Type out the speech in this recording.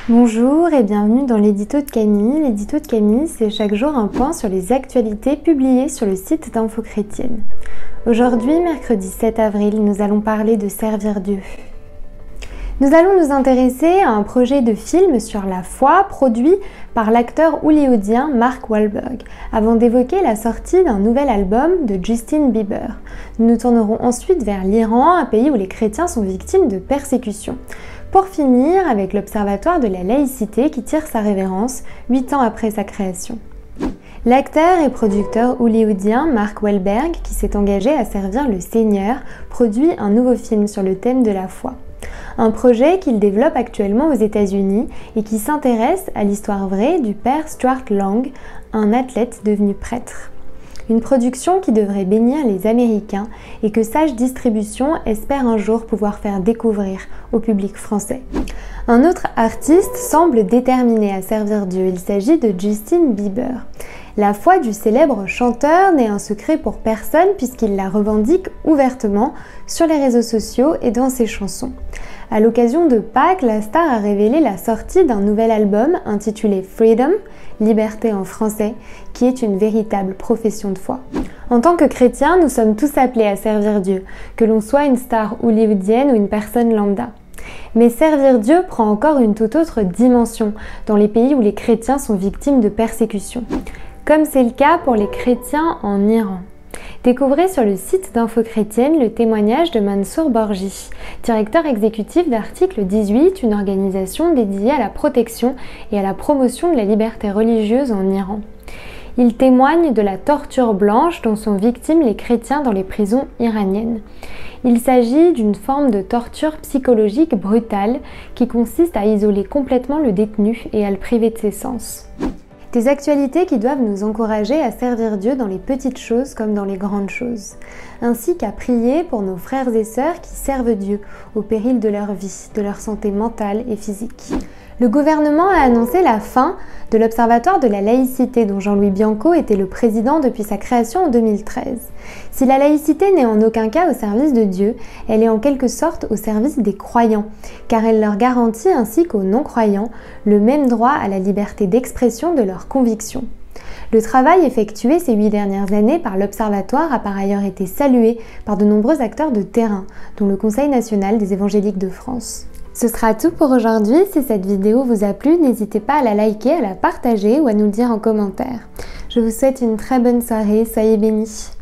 Bonjour et bienvenue dans l'édito de Camille. L'édito de Camille, c'est chaque jour un point sur les actualités publiées sur le site d'Info Chrétienne. Aujourd'hui, mercredi 7 avril, nous allons parler de servir Dieu. Nous allons nous intéresser à un projet de film sur la foi produit par l'acteur hollywoodien Mark Wahlberg, avant d'évoquer la sortie d'un nouvel album de Justin Bieber. Nous nous tournerons ensuite vers l'Iran, un pays où les chrétiens sont victimes de persécutions. Pour finir avec l'Observatoire de la laïcité qui tire sa révérence 8 ans après sa création. L'acteur et producteur hollywoodien Mark Wahlberg, qui s'est engagé à servir le Seigneur, produit un nouveau film sur le thème de la foi. Un projet qu'il développe actuellement aux États-Unis et qui s'intéresse à l'histoire vraie du père Stuart Lang, un athlète devenu prêtre. Une production qui devrait bénir les Américains et que Sage Distribution espère un jour pouvoir faire découvrir au public français. Un autre artiste semble déterminé à servir Dieu, il s'agit de Justin Bieber. La foi du célèbre chanteur n'est un secret pour personne puisqu'il la revendique ouvertement sur les réseaux sociaux et dans ses chansons. À l'occasion de Pâques, la star a révélé la sortie d'un nouvel album intitulé Freedom, Liberté en français, qui est une véritable profession de foi. En tant que chrétiens, nous sommes tous appelés à servir Dieu, que l'on soit une star hollywoodienne ou une personne lambda. Mais servir Dieu prend encore une toute autre dimension dans les pays où les chrétiens sont victimes de persécutions, comme c'est le cas pour les chrétiens en Iran. Découvrez sur le site d'Info Chrétienne le témoignage de Mansour Borji, directeur exécutif d'Article 18, une organisation dédiée à la protection et à la promotion de la liberté religieuse en Iran. Il témoigne de la torture blanche dont sont victimes les chrétiens dans les prisons iraniennes. Il s'agit d'une forme de torture psychologique brutale qui consiste à isoler complètement le détenu et à le priver de ses sens. Des actualités qui doivent nous encourager à servir Dieu dans les petites choses comme dans les grandes choses, ainsi qu'à prier pour nos frères et sœurs qui servent Dieu au péril de leur vie, de leur santé mentale et physique. Le gouvernement a annoncé la fin de l'Observatoire de la laïcité dont Jean-Louis Bianco était le président depuis sa création en 2013. Si la laïcité n'est en aucun cas au service de Dieu, elle est en quelque sorte au service des croyants, car elle leur garantit ainsi qu'aux non-croyants le même droit à la liberté d'expression de leurs convictions. Le travail effectué ces 8 dernières années par l'Observatoire a par ailleurs été salué par de nombreux acteurs de terrain, dont le Conseil national des évangéliques de France. Ce sera tout pour aujourd'hui. Si cette vidéo vous a plu, n'hésitez pas à la liker, à la partager ou à nous le dire en commentaire. Je vous souhaite une très bonne soirée, soyez bénis.